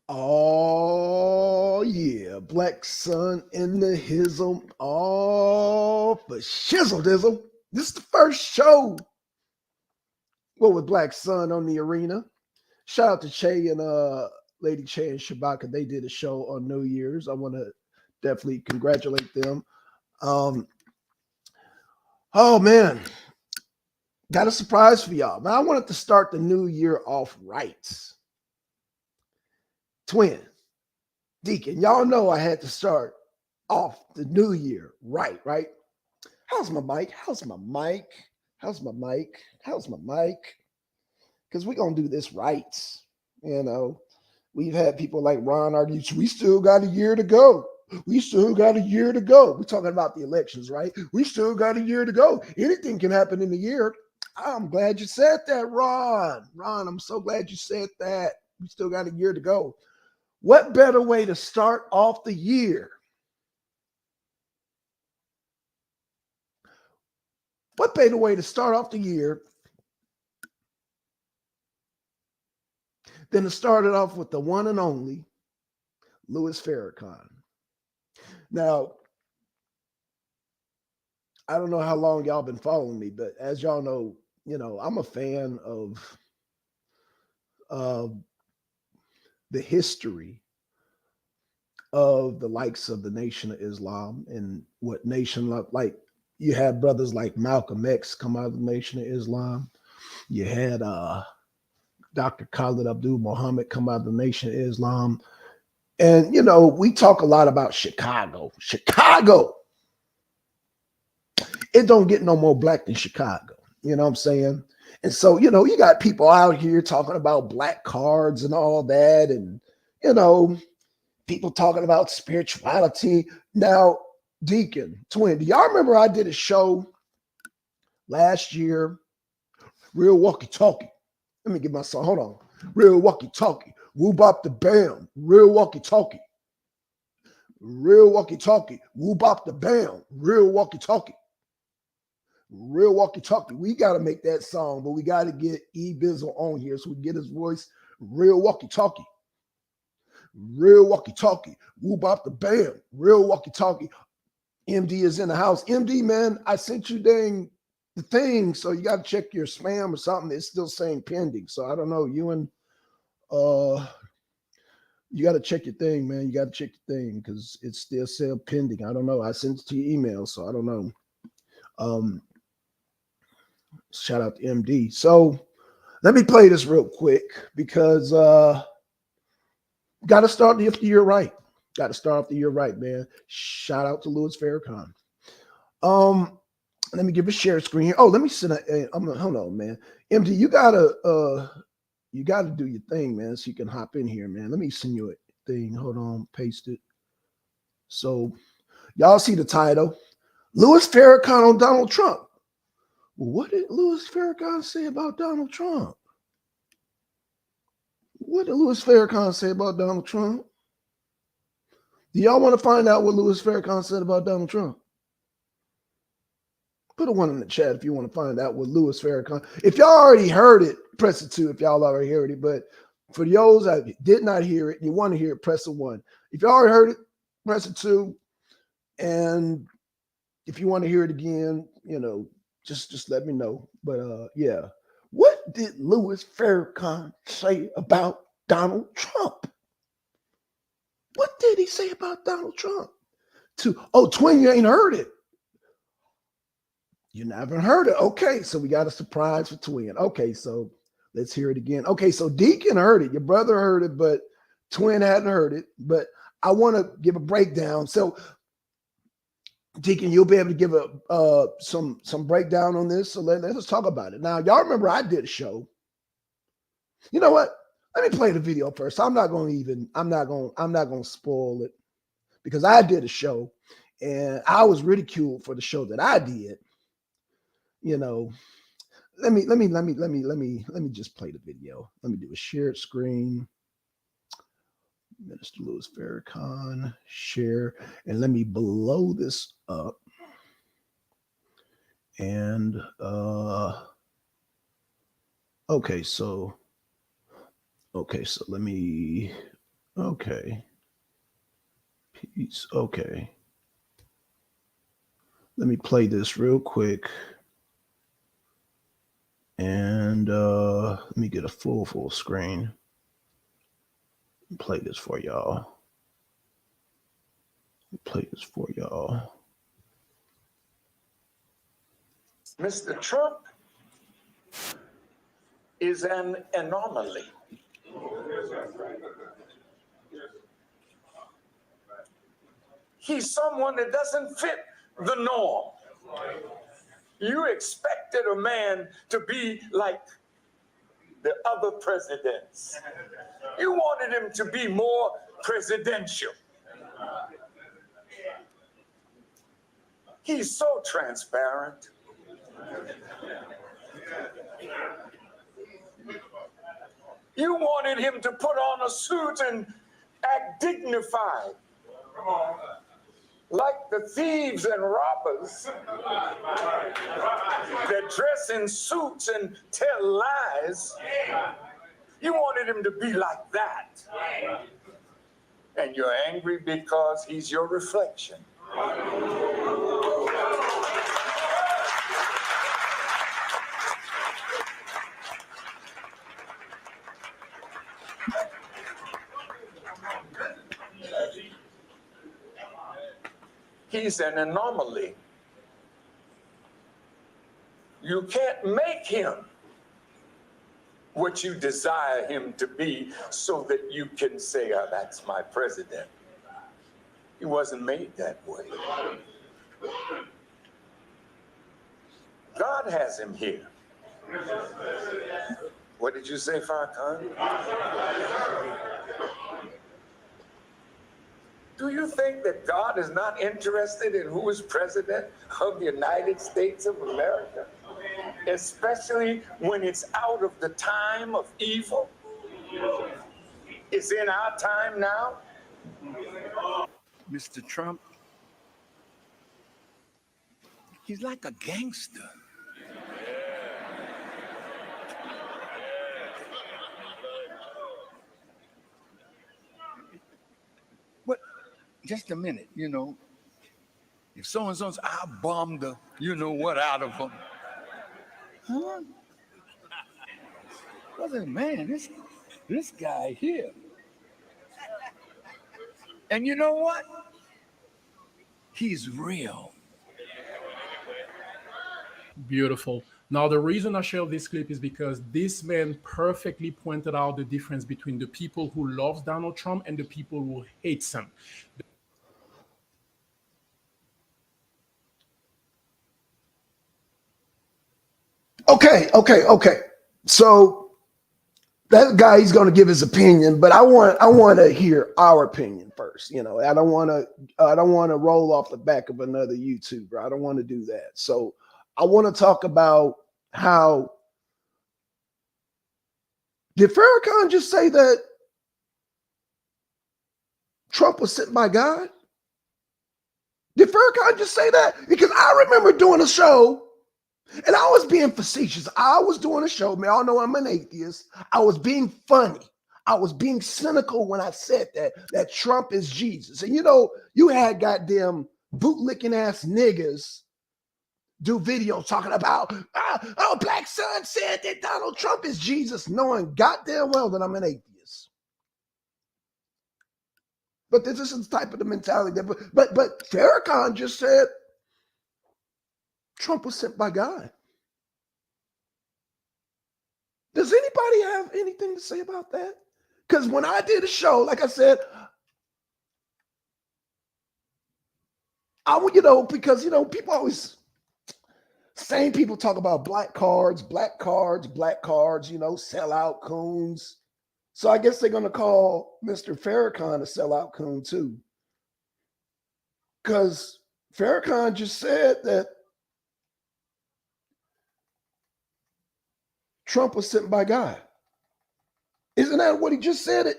Oh yeah, Blackson in the hizzle. Oh, for shizzle dizzle. This is the first show. What with Black Sun on the arena? Shout out to Che and Lady Che and Shabaka. They did a show on New Year's. I want to definitely congratulate them. Um, oh man, got a surprise for y'all. Man, I wanted to start the new year off right. Twin, Deacon, y'all know I had to start off the new year right, right? How's my mic? How's my mic? How's my mic? How's my mic? Because we're going to do this right. You know, we've had people like Ron argue, we still got a year to go. We still got a year to go. We're talking about the elections, right? We still got a year to go. Anything can happen in a year. I'm glad you said that, Ron. Ron, I'm so glad you said that. We still got a year to go. What better way to start off the year? What better way to start off the year than to start it off with the one and only Louis Farrakhan? Now, I don't know how long y'all been following me, but as y'all know, I'm a fan of uh, the history of the likes of the Nation of Islam and what nation like. You had brothers like Malcolm X come out of the Nation of Islam. You had Dr. Khalid Abdul Muhammad come out of the Nation of Islam. And, we talk a lot about Chicago. Chicago. It don't get no more black than Chicago. You know what I'm saying? And so, you got people out here talking about black cards and all that. And, people talking about spirituality. Now, Deacon, Twin, do y'all remember I did a show last year? Real walkie talkie. Let me get my song. Hold on. Real walkie talkie. Woo bop the bam. Real walkie talkie. Real walkie talkie. Woo bop the bam. Real walkie talkie. Real walkie talkie. We got to make that song, but we got to get E Bizzle on here so we get his voice. Real walkie talkie. Real walkie talkie. Woo bop the bam. Real walkie talkie. MD is in the house. MD, man, I sent you the thing, so you got to check your spam or something. It's still saying pending. So I don't know. You got to check your thing, man. You got to check your thing because it's still saying pending. I don't know. I sent it to your email, so I don't know. Shout out to MD. So let me play this real quick because got to start the year right. Got to start off the year right, man. Shout out to Louis Farrakhan. Let me give a share screen here. Oh, let me sit. Hold on, man. MD, you gotta do your thing, man, so you can hop in here, man. Let me send you a thing. Hold on, paste it. So y'all see the title. Louis Farrakhan on Donald Trump. Well, what did Louis Farrakhan say about Donald Trump? What did Louis Farrakhan say about Donald Trump? Do y'all want to find out what Louis Farrakhan said about Donald Trump? Put a one in the chat if you want to find out what Louis Farrakhan. If y'all already heard it, press a two if y'all already heard it. But for those that did not hear it, you want to hear it, press a one. If y'all already heard it, press a two. And if you want to hear it again, just let me know. But yeah. What did Louis Farrakhan say about Donald Trump? What did he say about Donald Trump? Twin, you ain't heard it. You never heard it. Okay, so we got a surprise for Twin. Okay, so let's hear it again. Okay, so Deacon heard it. Your brother heard it, but Twin hadn't heard it. But I want to give a breakdown. So, Deacon, you'll be able to give some breakdown on this. So let's talk about it. Now, y'all remember I did a show. You know what? Let me play the video first. I'm not going to spoil it because I did a show and I was ridiculed for the show that I did. Let me just play the video. Let me do a shared screen. Minister Louis Farrakhan, share, and let me blow this up. And okay, so let me Okay. Peace. Okay. Let me play this real quick. And let me get a full screen. Play this for y'all. Play this for y'all. Mr. Trump is an anomaly. He's someone that doesn't fit the norm. You expected a man to be like the other presidents. You wanted him to be more presidential. He's so transparent. You wanted him to put on a suit and act dignified, like the thieves and robbers that dress in suits and tell lies. You wanted him to be like that. And you're angry because he's your reflection. He's an anomaly. You can't make him what you desire him to be so that you can say, oh, that's my president. He wasn't made that way. God has him here. What did you say, Farrakhan? Do you think that God is not interested in who is president of the United States of America? Especially when it's out of the time of evil? It's in our time now. Mr. Trump, he's like a gangster. What? Just a minute, if so-and-so's, I bombed the you-know-what out of them. Huh? I said, man, this guy here. And you know what? He's real. Beautiful. Now, the reason I share this clip is because this man perfectly pointed out the difference between the people who loves Donald Trump and the people who hates him. Okay. So that guy, he's going to give his opinion, but I want to hear our opinion first. I don't want to roll off the back of another YouTuber. I don't want to do that. So I want to talk about how did Farrakhan just say that Trump was sent by God? Did Farrakhan just say that? Because I remember doing a show. And I was being facetious. I was doing a show. Man, y'all know I'm an atheist. I was being funny. I was being cynical when I said that Trump is Jesus. And you had goddamn bootlicking ass niggas do videos talking about, Blackson said that Donald Trump is Jesus, knowing goddamn well that I'm an atheist. But this is the type of the mentality that, but Farrakhan just said Trump was sent by God. Does anybody have anything to say about that? Because when I did a show, like I said, because people always, same people talk about black cards, sellout coons. So I guess they're gonna call Mr. Farrakhan a sellout coon too. Because Farrakhan just said that Trump was sent by God. Isn't that what he just said?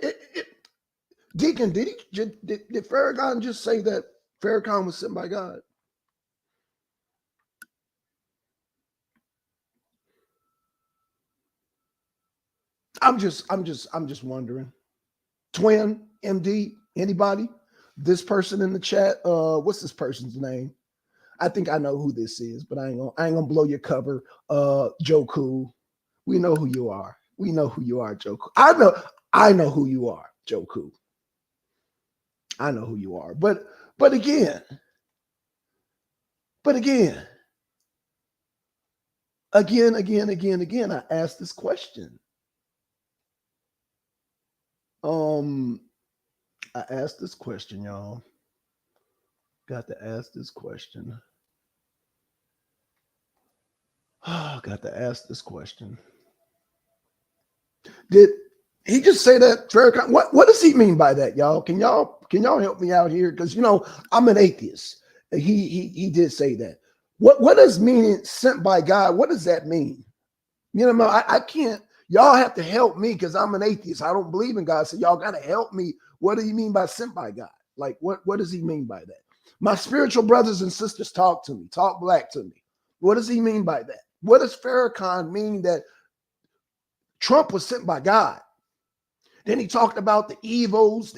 Deacon, did Farrakhan just say that Farrakhan was sent by God? I'm just wondering. Twin, MD, anybody? This person in the chat, what's this person's name? I think I know who this is, but I ain't gonna blow your cover. Joe Cool. We know who you are. We know who you are, Joe Cool. I know who you are, Joe Cool. I know who you are. But again, I asked this question. I asked this question, y'all. Got to ask this question. Got to ask this question. Did he just say that? Farrakhan? What does he mean by that, y'all? Can y'all help me out here? Because I'm an atheist. He did say that. What does meaning sent by God? What does that mean? I can't. Y'all have to help me because I'm an atheist. I don't believe in God. So y'all got to help me. What do you mean by sent by God? Like what does he mean by that? My spiritual brothers and sisters, talk to me. Talk black to me. What does he mean by that? What does Farrakhan mean that Trump was sent by God? Then he talked about the evils.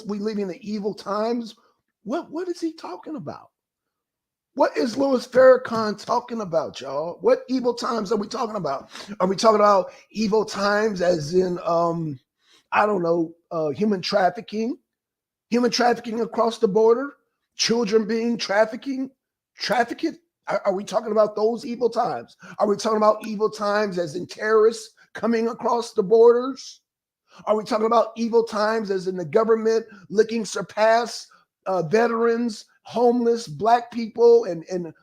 We live in the evil times. What is he talking about? What is Louis Farrakhan talking about, y'all? What evil times are we talking about? Are we talking about evil times as in, I don't know, human trafficking across the border, children being trafficked? Are we talking about those evil times? Are we talking about evil times as in terrorists coming across the borders? Are we talking about evil times as in the government looking surpass veterans, homeless, black people, and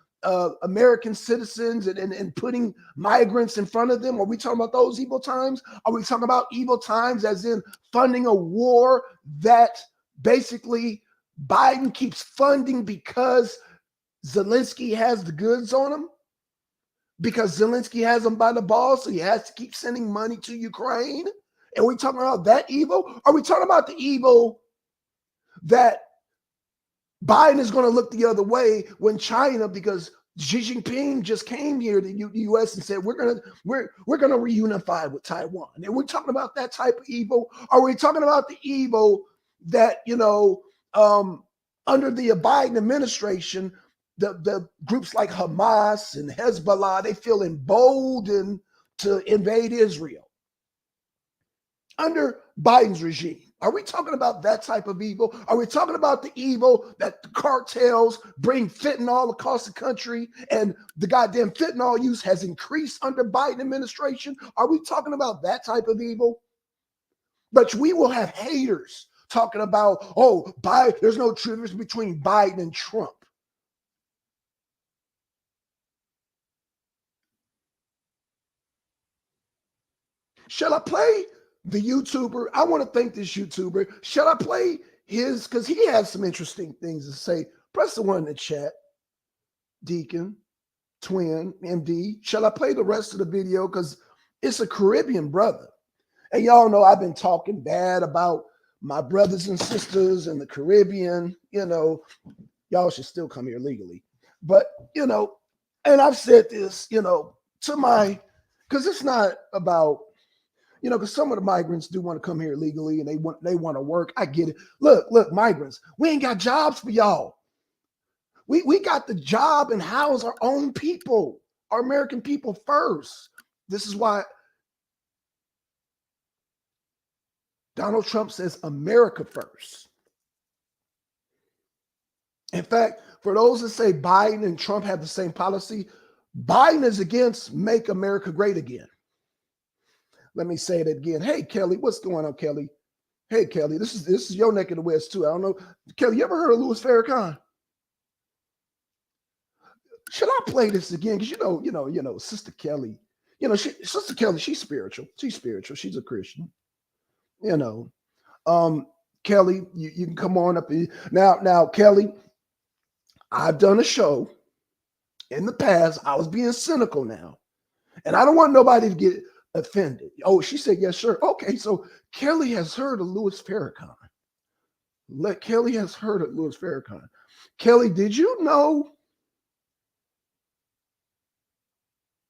American citizens and putting migrants in front of them? Are we talking about those evil times? Are we talking about evil times as in funding a war that basically Biden keeps funding because Zelensky has the goods on him? Because Zelensky has him by the balls, so he has to keep sending money to Ukraine? And we talking about that evil? Are we talking about the evil that Biden is going to look the other way when China, because Xi Jinping just came here to the U.S. and said we're gonna reunify with Taiwan? And we're talking about that type of evil? Are we talking about the evil that under the Biden administration, the groups like Hamas and Hezbollah, they feel emboldened to invade Israel? Under Biden's regime, are we talking about that type of evil? Are we talking about the evil that the cartels bring fentanyl across the country and the goddamn fentanyl use has increased under Biden administration? Are we talking about that type of evil? But we will have haters talking about, oh, Biden, there's no difference between Biden and Trump. Shall I play the YouTuber? I want to thank this YouTuber. Shall I play his? Because he has some interesting things to say. Press the one in the chat. Deacon, Twin, MD. Shall I play the rest of the video? Because it's a Caribbean brother. And y'all know I've been talking bad about my brothers and sisters in the Caribbean. Y'all should still come here legally. But, and I've said this, to my, because it's not about, because some of the migrants do want to come here legally and they want to work. I get it. Look, migrants, we ain't got jobs for y'all. We got the job and house our own people, our American people first. This is why Donald Trump says America first. In fact, for those that say Biden and Trump have the same policy, Biden is against Make America Great Again. Let me say it again. Hey, Kelly, what's going on, Kelly? Hey, Kelly, this is your neck of the West too. I don't know. Kelly, you ever heard of Louis Farrakhan? Should I play this again? Because Sister Kelly, Sister Kelly, she's spiritual. She's spiritual. She's a Christian. Kelly, you can come on up here. Now, Kelly, I've done a show in the past. I was being cynical now, and I don't want nobody to get offended. Oh, she said, yes, sure. Okay, so Kelly has heard of Louis Farrakhan. Kelly has heard of Louis Farrakhan. Kelly, did you know?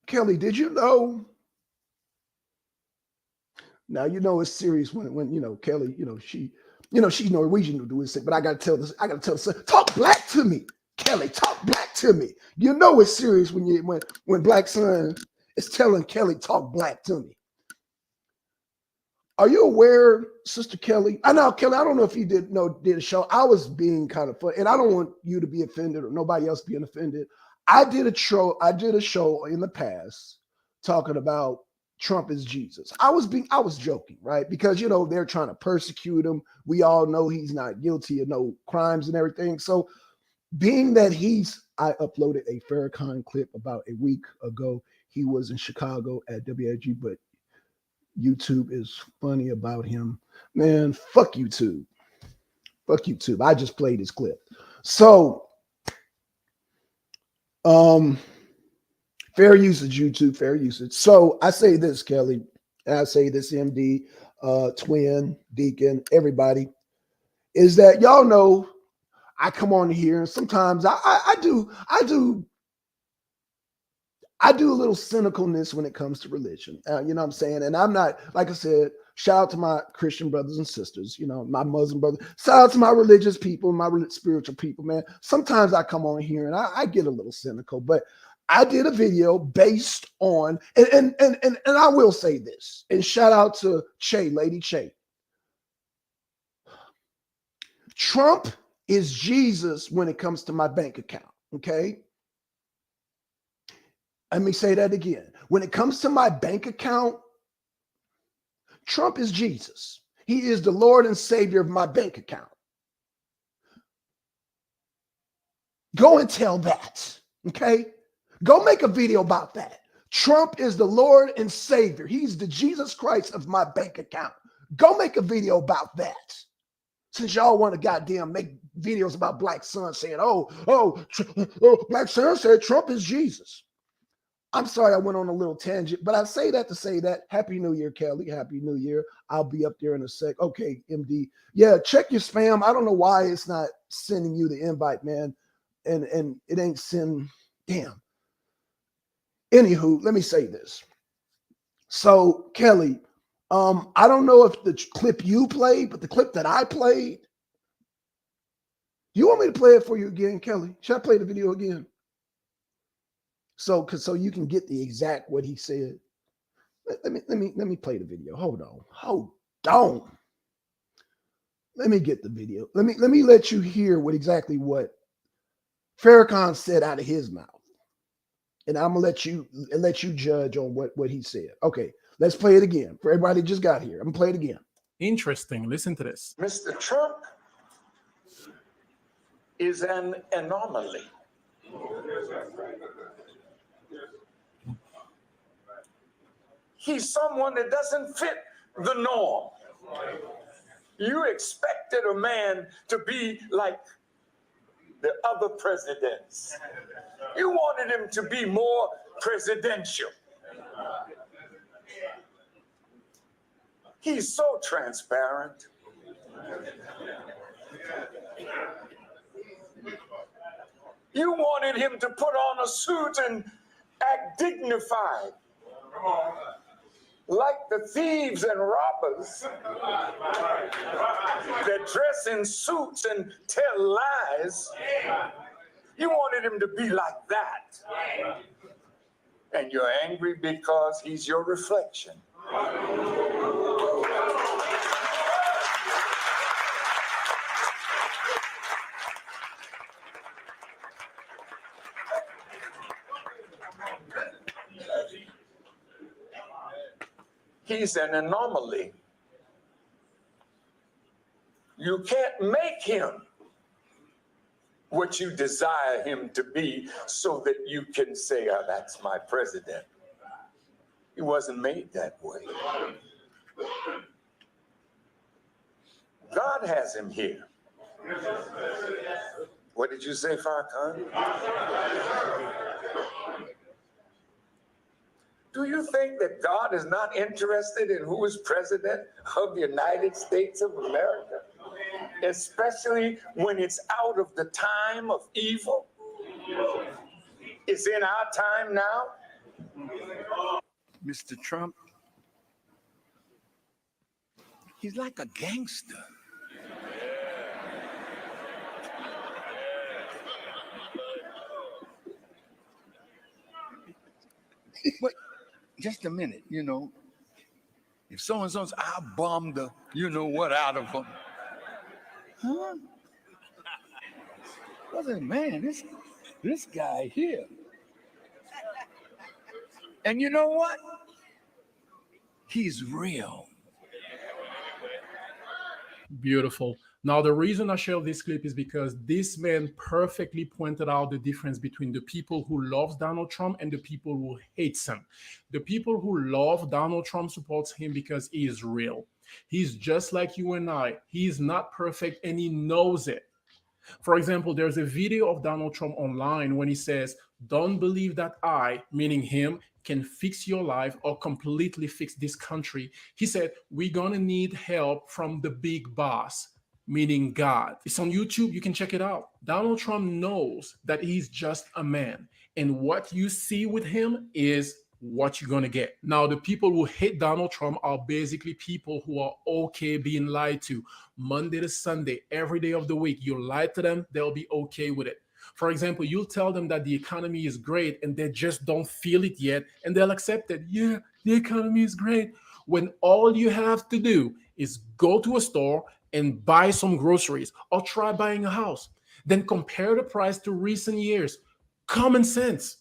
Kelly, did you know? Now, it's serious when Kelly, she, You know, she's Norwegian to do this thing, but I gotta tell this, talk black to me. Kelly, talk black to me. You know it's serious when Blackson is telling Kelly, talk black to me. Are you aware, Sister Kelly? I know, Kelly, I don't know if you did a show. I was being kind of fun, and I don't want you to be offended or nobody else being offended. I did a show in the past talking about Trump is Jesus. I was joking, right? Because they're trying to persecute him. We all know he's not guilty of no crimes and everything. So being that I uploaded a Farrakhan clip about a week ago. He was in Chicago at WIG, but YouTube is funny about him. Man, fuck YouTube. Fuck YouTube. I just played his clip. So, fair usage, YouTube, fair usage. So I say this, Kelly, and I say this, MD, Twin, Deacon, everybody, is that y'all know I come on here and sometimes I do a little cynicalness when it comes to religion. You know what I'm saying? And I'm not, like I said, shout out to my Christian brothers and sisters, my Muslim brothers. Shout out to my religious people, my spiritual people, man. Sometimes I come on here and I get a little cynical, but I did a video based on, and I will say this, and shout out to Lady Che. Trump is Jesus when it comes to my bank account, okay? Let me say that again. When it comes to my bank account, Trump is Jesus. He is the Lord and Savior of my bank account. Go and tell that, okay? Go make a video about that. Trump is the Lord and Savior. He's the Jesus Christ of my bank account. Go make a video about that. Since y'all want to goddamn make videos about Blackson saying, Blackson said Trump is Jesus. I'm sorry I went on a little tangent, but I say that to say that Happy New Year, Kelly. Happy New Year. I'll be up there in a sec. Okay, MD. Yeah, check your spam. I don't know why it's not sending you the invite, man. And it ain't sending. Damn. Anywho, let me say this. So, Kelly, I don't know if the clip you played, but the clip that I played, you want me to play it for you again, Kelly? Should I play the video again? So you can get the exact what he said. Let me play the video. Hold on. Let me get the video. Let me let you hear exactly what Farrakhan said out of his mouth, and I'm gonna let you judge on what he said. Okay, let's play it again for everybody that just got here. I'm gonna play it again. Interesting. Listen to this. Mr. Trump is an anomaly. He's someone that doesn't fit the norm. You expected a man to be like the other presidents. You wanted him to be more presidential. He's so transparent. You wanted him to put on a suit and act dignified, like the thieves and robbers that dress in suits and tell lies. You wanted him to be like that. And you're angry because he's your reflection. He's an anomaly. You can't make him what you desire him to be so that you can say, oh, that's my president. He wasn't made that way. God has him here. What did you say, Farrakhan? Do you think that God is not interested in who is president of the United States of America? Especially when it's out of the time of evil? It's in our time now. Mr. Trump, he's like a gangster. But just a minute, if so-and-so's, I bombed the you-know-what out of them. Huh? I said, man, this guy here. And you know what? He's real. Beautiful. Now, the reason I share this clip is because this man perfectly pointed out the difference between the people who love Donald Trump and the people who hates him. The people who love Donald Trump supports him because he is real. He's just like you and I. He is not perfect and he knows it. For example, there's a video of Donald Trump online when he says, "Don't believe that I," meaning him, "can fix your life or completely fix this country." He said, "We're going to need help from the big boss," meaning God. It's on YouTube. You can check it out. Donald Trump knows that he's just a man. And what you see with him is what you're going to get. Now, the people who hate Donald Trump are basically people who are okay being lied to Monday to Sunday, every day of the week. You lie to them, they'll be okay with it. For example, you'll tell them that the economy is great and they just don't feel it yet, and they'll accept it. Yeah, the economy is great. When all you have to do is go to a store and buy some groceries or try buying a house, then compare the price to recent years. Common sense.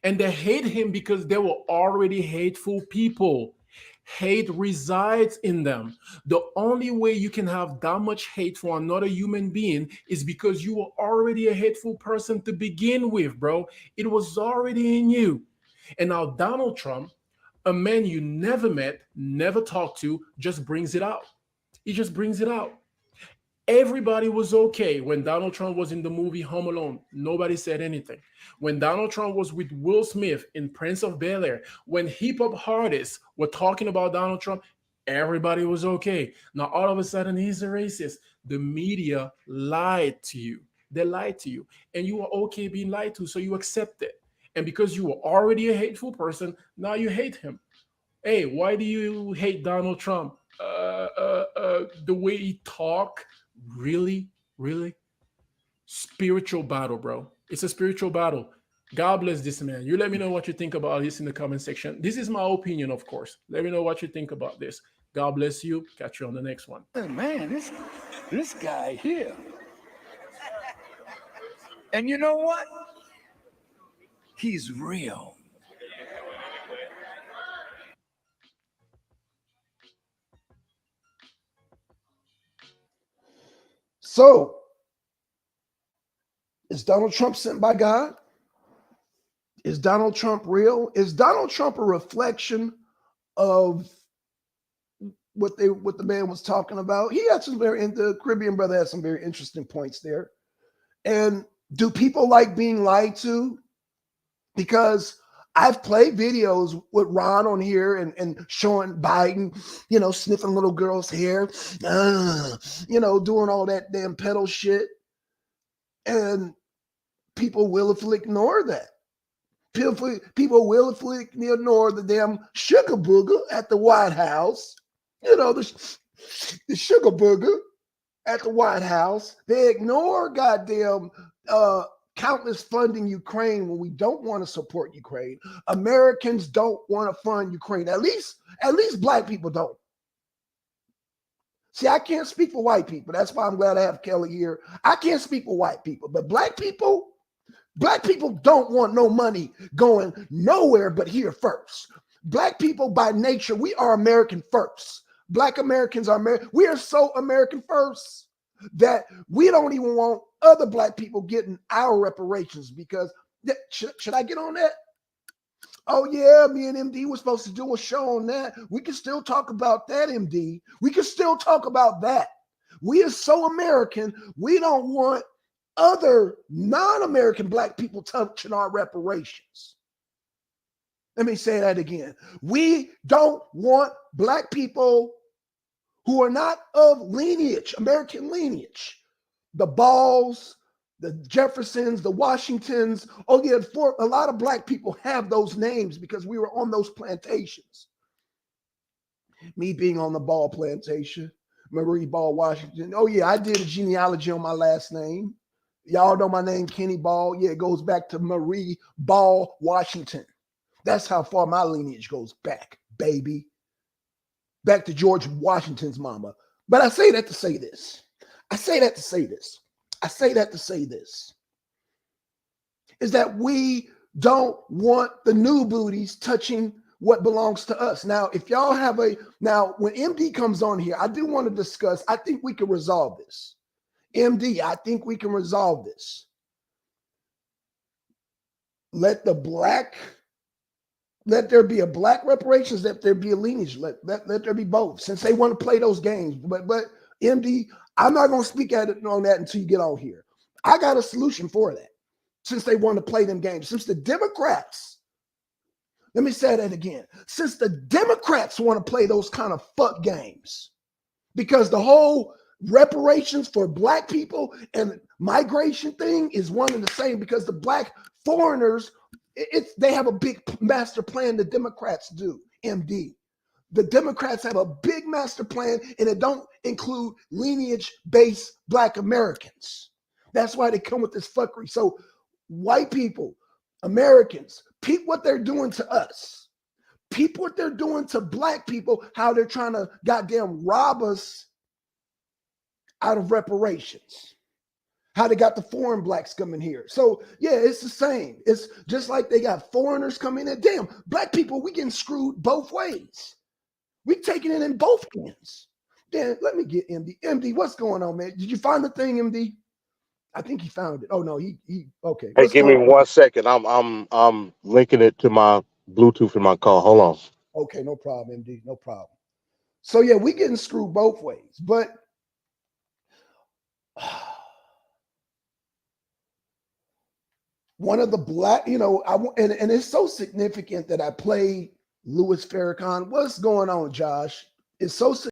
And they hate him because they were already hateful people. Hate resides in them. The only way you can have that much hate for another human being is because you were already a hateful person to begin with, bro. It was already in you. And now Donald Trump, a man you never met, never talked to, just brings it out. He just brings it out. Everybody was okay when Donald Trump was in the movie Home Alone. Nobody said anything. When Donald Trump was with Will Smith in Prince of Bel-Air, when hip hop artists were talking about Donald Trump, everybody was okay. Now, all of a sudden, he's a racist. The media lied to you. They lied to you. And you were okay being lied to, so you accept it. And because you were already a hateful person, now you hate him. Hey, why do you hate Donald Trump? The way he talk, really, really spiritual battle, bro. It's a spiritual battle. God bless this man. You let me know what you think about this in the comment section. This is my opinion, of course. Let me know what you think about this. God bless you. Catch you on the next one. Man, this guy here. And you know what? He's real. So, is Donald Trump sent by God? Is Donald Trump real? Is Donald Trump a reflection of what the man was talking about? He had some the Caribbean brother had some very interesting points there. And do people like being lied to? Because I've played videos with Ron on here and showing Biden, sniffing little girls' hair, doing all that damn pedo shit. And people willfully ignore that. People willfully ignore the damn sugar booger at the White House. The sugar booger at the White House. They ignore goddamn countless funding Ukraine when we don't want to support Ukraine. Americans don't want to fund Ukraine. At least black people don't. See, I can't speak for white people. That's why I'm glad I have Kelly here. I can't speak for white people, but black people don't want no money going nowhere but here first. Black people by nature, we are American first. Black Americans are American. We are so American first that we don't even want other black people getting our reparations because should I get on that? Oh yeah, me and MD were supposed to do a show on that. We can still talk about that, MD. We can still talk about that. We are so American, we don't want other non-American black people touching our reparations. Let me say that again. We don't want black people who are not of lineage, American lineage. The Balls, the Jeffersons, the Washingtons. Oh yeah, a lot of black people have those names because we were on those plantations. Me being on the Ball plantation, Marie Ball, Washington. Oh yeah, I did a genealogy on my last name. Y'all know my name, Kenny Ball. Yeah, it goes back to Marie Ball, Washington. That's how far my lineage goes back, baby. Back to George Washington's mama. But I say that to say this. I say that to say this. I say that to say this. Is that we don't want the new booties touching what belongs to us. Now, if y'all have now when MD comes on here, I do want to discuss, I think we can resolve this. MD, I think we can resolve this. Let there be a black reparations, let there be a lineage, let there be both, since they want to play those games. But MD, I'm not going to speak at it on that until you get on here. I got a solution for that, since they want to play them games. Since the Democrats, let me say that again, since the Democrats want to play those kind of fuck games, because the whole reparations for black people and migration thing is one and the same, because the black foreigners, they have a big master plan. The Democrats do, MD. The Democrats have a big master plan, and it don't include lineage-based black Americans. That's why they come with this fuckery. So white people, Americans, peep what they're doing to us. Peep what they're doing to black people, how they're trying to goddamn rob us out of reparations. How they got the foreign blacks coming here. So yeah, it's the same. It's just like they got foreigners coming in. Damn, black people, we getting screwed both ways. We taking it in both ends. Damn, let me get MD. MD, what's going on, man? Did you find the thing, MD? I think he found it. Oh no, he okay. Hey, What's give me going on? 1 second. I'm linking it to my Bluetooth in my car. Hold on. Okay, no problem, MD. No problem. So yeah, we getting screwed both ways, but one of the black, and it's so significant that I played Louis Farrakhan. What's going on, Josh? It's so